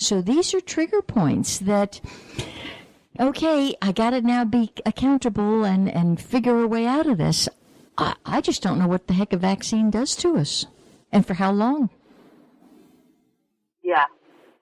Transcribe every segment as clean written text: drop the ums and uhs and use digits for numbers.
So these are trigger points that, okay, I got to now be accountable and figure a way out of this. I just don't know what the heck a vaccine does to us and for how long. Yeah.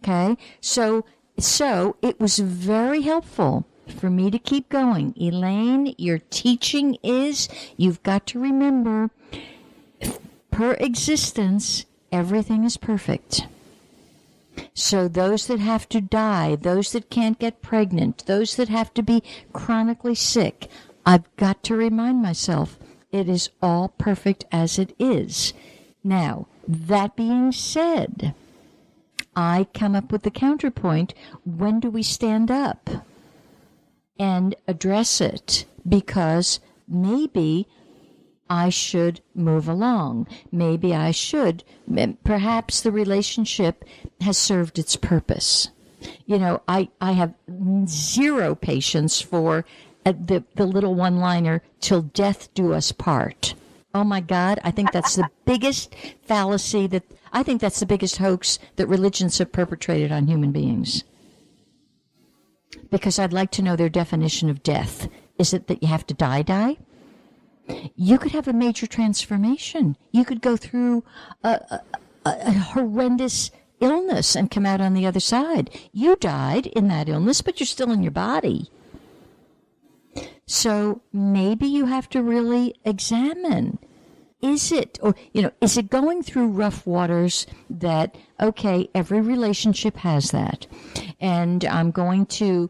Okay. So it was very helpful for me to keep going. Elaine, your teaching is, you've got to remember, per existence, everything is perfect. So those that have to die, those that can't get pregnant, those that have to be chronically sick, I've got to remind myself, it is all perfect as it is. Now, that being said, I come up with the counterpoint. When do we stand up and address it? Because maybe I should move along. Maybe I should. Perhaps the relationship has served its purpose. You know, I have zero patience for the little one-liner, till death do us part. Oh, my God, I think that's the biggest fallacy I think that's the biggest hoax that religions have perpetrated on human beings. Because I'd like to know their definition of death. Is it that you have to die? You could have a major transformation. You could go through a horrendous illness and come out on the other side. You died in that illness, but you're still in your body. So maybe you have to really examine, is it going through rough waters that, okay, every relationship has that. And I'm going to,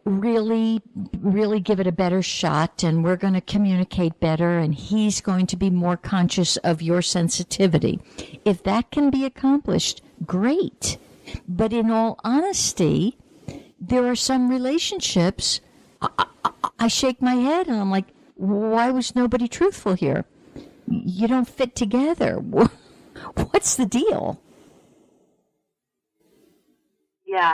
really, really give it a better shot, and we're going to communicate better, and he's going to be more conscious of your sensitivity. If that can be accomplished, great. But in all honesty, there are some relationships I shake my head and I'm like, why was nobody truthful here? You don't fit together. What's the deal? Yeah.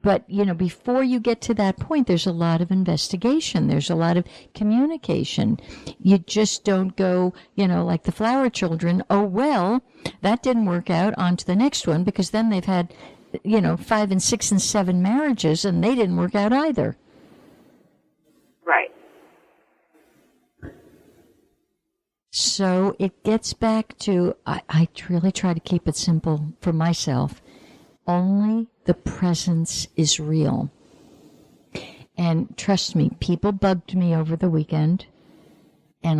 But, before you get to that point, there's a lot of investigation. There's a lot of communication. You just don't go, like the flower children, oh, well, that didn't work out, on to the next one, because then they've had 5 and 6 and 7 marriages, and they didn't work out either. Right. So it gets back to, I really try to keep it simple for myself. Only the presence is real. And trust me, people bugged me over the weekend, and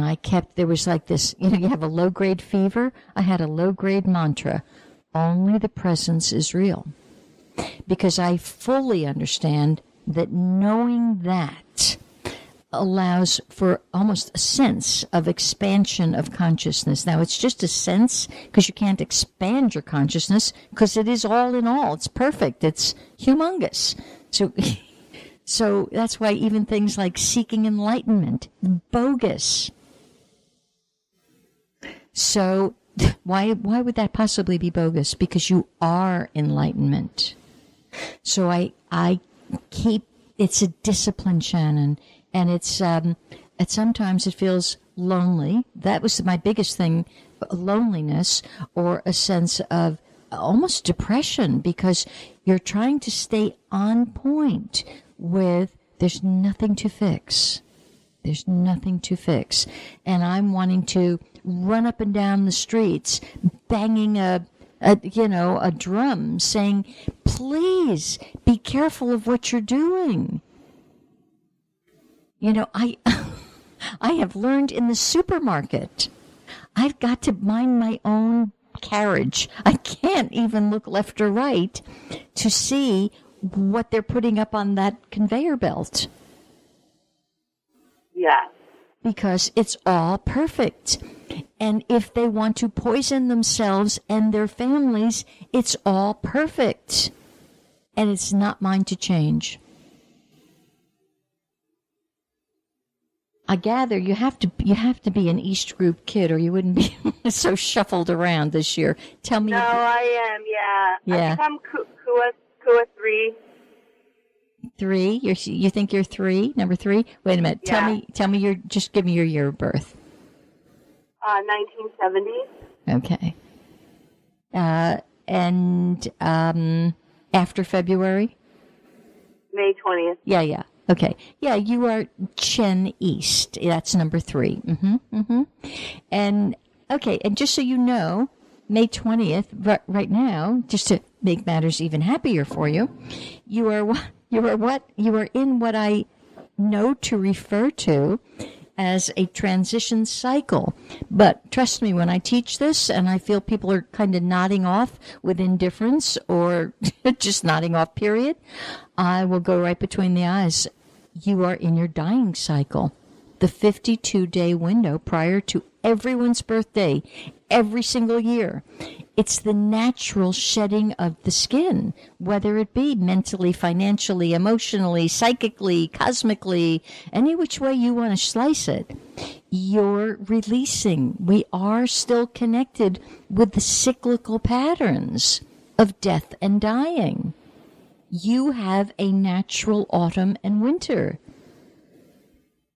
there was like this, you have a low-grade fever. I had a low-grade mantra. Only the presence is real. Because I fully understand that knowing that allows for almost a sense of expansion of consciousness. Now, it's just a sense because you can't expand your consciousness because it is all in all. It's perfect. It's humongous. So that's why even things like seeking enlightenment, bogus. So why would that possibly be bogus? Because you are enlightenment. So I keep, it's a discipline, Shannon, and it's sometimes it feels lonely. That was my biggest thing, loneliness, or a sense of almost depression, because you're trying to stay on point with there's nothing to fix. There's nothing to fix. And I'm wanting to run up and down the streets banging a drum saying, please be careful of what you're doing. I have learned in the supermarket, I've got to mind my own carriage. I can't even look left or right to see what they're putting up on that conveyor belt. Yeah. Because it's all perfect. And if they want to poison themselves and their families, it's all perfect. And it's not mine to change. I gather you have to be an East Group kid, or you wouldn't be so shuffled around this year. Tell me. No, I am. Yeah. Yeah. I think I'm Kua 3. 3? You think you're 3? Number 3? Wait a minute. Yeah. Tell me just give me your year of birth. 1970. Okay. And after February? May 20th. Yeah. Okay. Yeah, you are Chen East. That's number 3. And, okay, and just so you know, May 20th, right now, just to make matters even happier for you, you are in what I know to refer to as a transition cycle. But trust me, when I teach this and I feel people are kind of nodding off with indifference or just nodding off, period, I will go right between the eyes. You are in your dying cycle, the 52-day window prior to everyone's birthday, every single year. It's the natural shedding of the skin, whether it be mentally, financially, emotionally, psychically, cosmically, any which way you want to slice it. You're releasing. We are still connected with the cyclical patterns of death and dying. You have a natural autumn and winter.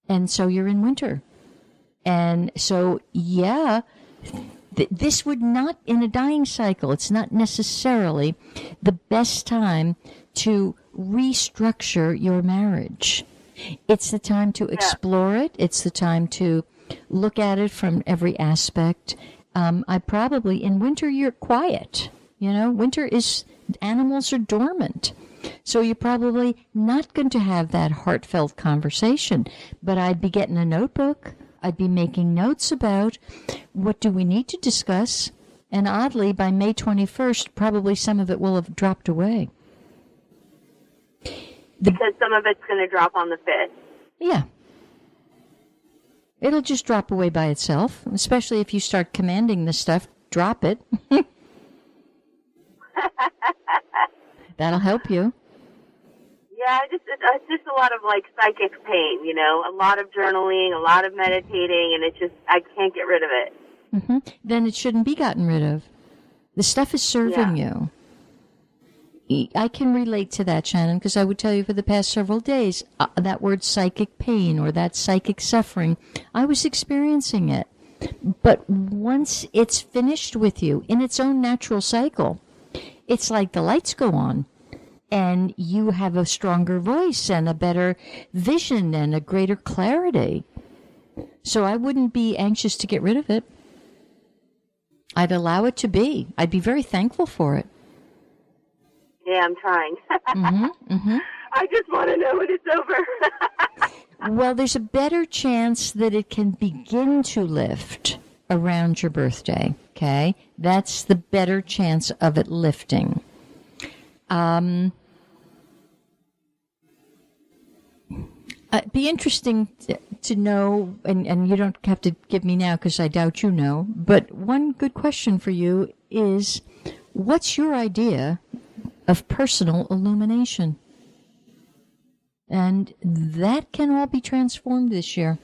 And so you're in winter. And so, yeah, this would not, in a dying cycle, it's not necessarily the best time to restructure your marriage. It's the time to explore it. It's the time to look at it from every aspect. In winter, you're quiet. Winter is, animals are dormant. So you're probably not going to have that heartfelt conversation. But I'd be getting a notebook. I'd be making notes about what do we need to discuss. And oddly, by May 21st, probably some of it will have dropped away. Because some of it's going to drop on the 5th. Yeah. It'll just drop away by itself, especially if you start commanding this stuff. Drop it. That'll help you. Yeah, it's just a lot of psychic pain, a lot of journaling, a lot of meditating, and I can't get rid of it. Then it shouldn't be gotten rid of. The stuff is serving you. I can relate to that, Shannon, because I would tell you for the past several days, that word psychic pain or that psychic suffering, I was experiencing it. But once it's finished with you in its own natural cycle, it's like the lights go on and you have a stronger voice and a better vision and a greater clarity. So I wouldn't be anxious to get rid of it. I'd allow it to be. I'd be very thankful for it. Yeah, I'm trying. I just want to know when it's over. Well, there's a better chance that it can begin to lift around your birthday, okay? That's the better chance of it lifting. It'd be interesting to know, and you don't have to give me now because I doubt you know, but one good question for you is, what's your idea of personal illumination? And that can all be transformed this year.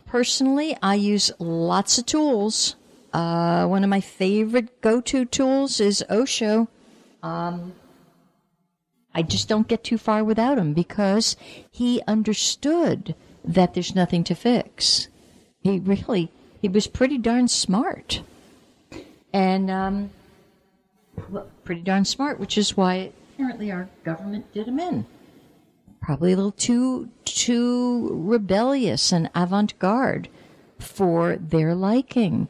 Personally, I use lots of tools. One of my favorite go-to tools is Osho. I just don't get too far without him because he understood that there's nothing to fix. He was pretty darn smart. And, pretty darn smart, which is why apparently our government did him in. Probably a little too rebellious and avant-garde for their liking.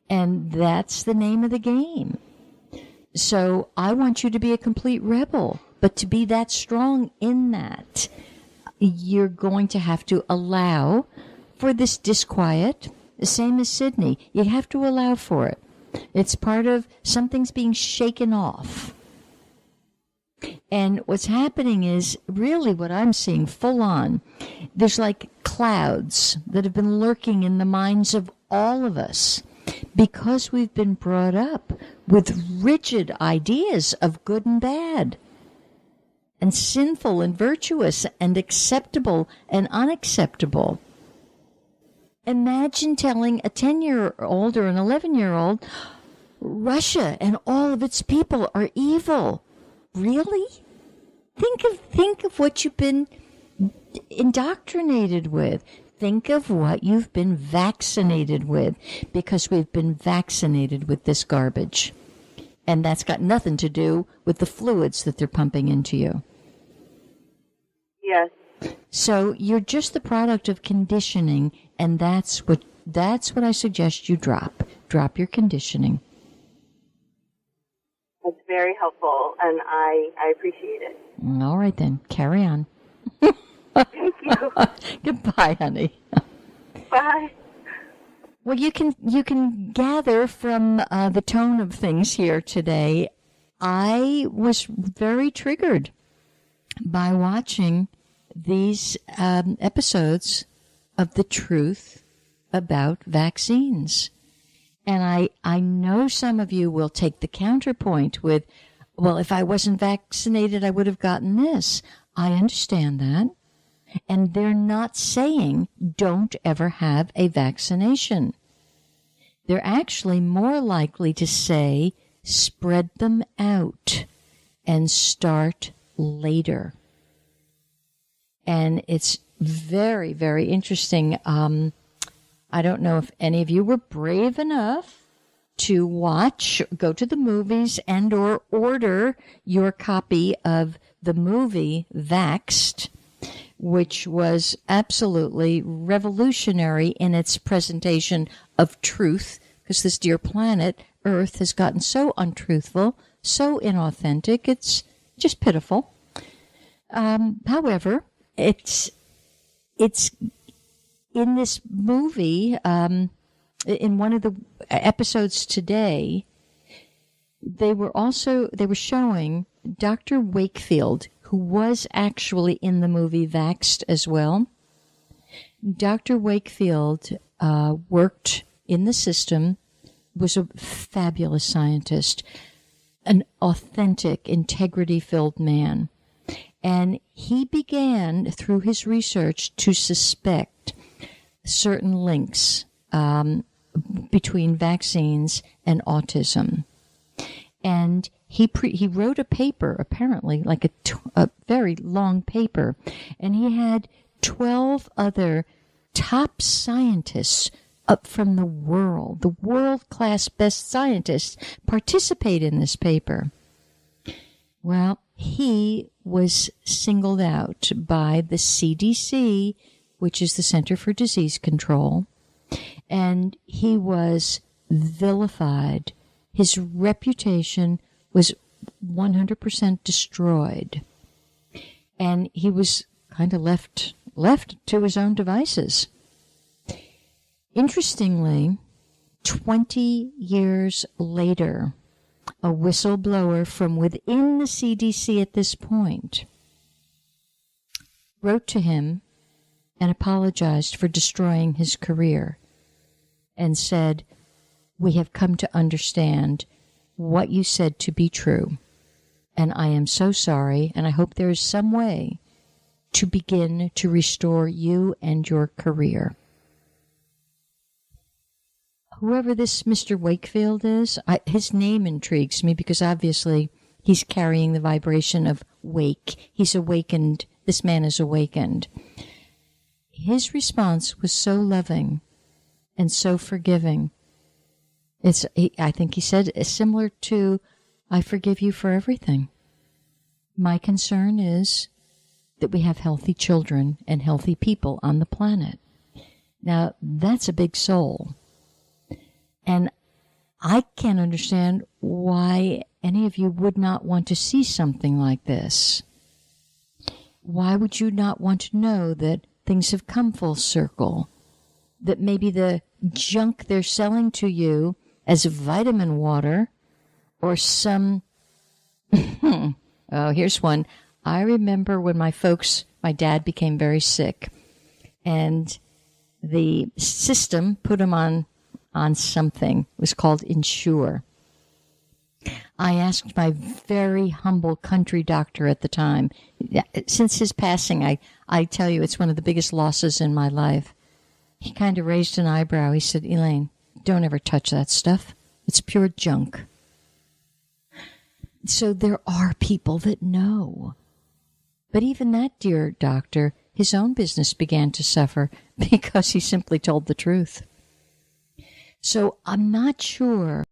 And that's the name of the game. So I want you to be a complete rebel, but to be that strong in that, you're going to have to allow for this disquiet, the same as Sydney. You have to allow for it. It's part of something's being shaken off. And what's happening is really what I'm seeing full on. There's like clouds that have been lurking in the minds of all of us because we've been brought up with rigid ideas of good and bad and sinful and virtuous and acceptable and unacceptable. Imagine telling a 10-year-old or an 11-year-old, Russia and all of its people are evil. Really? Think of what you've been indoctrinated with. think of what you've been vaccinated with, because we've been vaccinated with this garbage. And that's got nothing to do with the fluids that they're pumping into you. Yes. So you're just the product of conditioning, and that's what I suggest you drop. Drop your conditioning. That's very helpful, and I appreciate it. All right, then. Carry on. Thank you. Goodbye, honey. Bye. Well, you can gather from the tone of things here today, I was very triggered by watching these episodes of The Truth About Vaccines. And I know some of you will take the counterpoint with, well, if I wasn't vaccinated, I would have gotten this. I understand that. And they're not saying don't ever have a vaccination. They're actually more likely to say spread them out and start later. And it's very, very interesting. I don't know if any of you were brave enough to watch, go to the movies, and or order your copy of the movie Vaxxed, which was absolutely revolutionary in its presentation of truth, because this dear planet, Earth, has gotten so untruthful, so inauthentic, it's just pitiful. However, it's in this movie, in one of the episodes today, they were showing Dr. Wakefield, who was actually in the movie Vaxxed as well. Dr. Wakefield worked in the system, was a fabulous scientist, an authentic, integrity-filled man. And he began, through his research, to suspect certain links between vaccines and autism. And he wrote a paper, apparently, like a very long paper, and he had 12 other top scientists up from the world-class best scientists, participate in this paper. Well, he was singled out by the CDC, which is the Center for Disease Control, and he was vilified. His reputation was 100% destroyed, and he was kind of left to his own devices. Interestingly, 20 years later, a whistleblower from within the CDC at this point wrote to him and apologized for destroying his career and said, "We have come to understand what you said to be true, and I am so sorry, and I hope there is some way to begin to restore you and your career." Whoever this Mr. Wakefield is, his name intrigues me because obviously he's carrying the vibration of wake. He's awakened. This man is awakened. His response was so loving and so forgiving. I think he said it's similar to, "I forgive you for everything. My concern is that we have healthy children and healthy people on the planet." Now, that's a big soul. And I can't understand why any of you would not want to see something like this. Why would you not want to know that things have come full circle? That maybe the junk they're selling to you as vitamin water or some... Oh, here's one. I remember when my dad became very sick, and the system put him on something. It was called Ensure. I asked my very humble country doctor at the time. Since his passing, I tell you, it's one of the biggest losses in my life. He kind of raised an eyebrow. He said, "Elaine, don't ever touch that stuff. It's pure junk." So there are people that know. But even that dear doctor, his own business began to suffer because he simply told the truth. So I'm not sure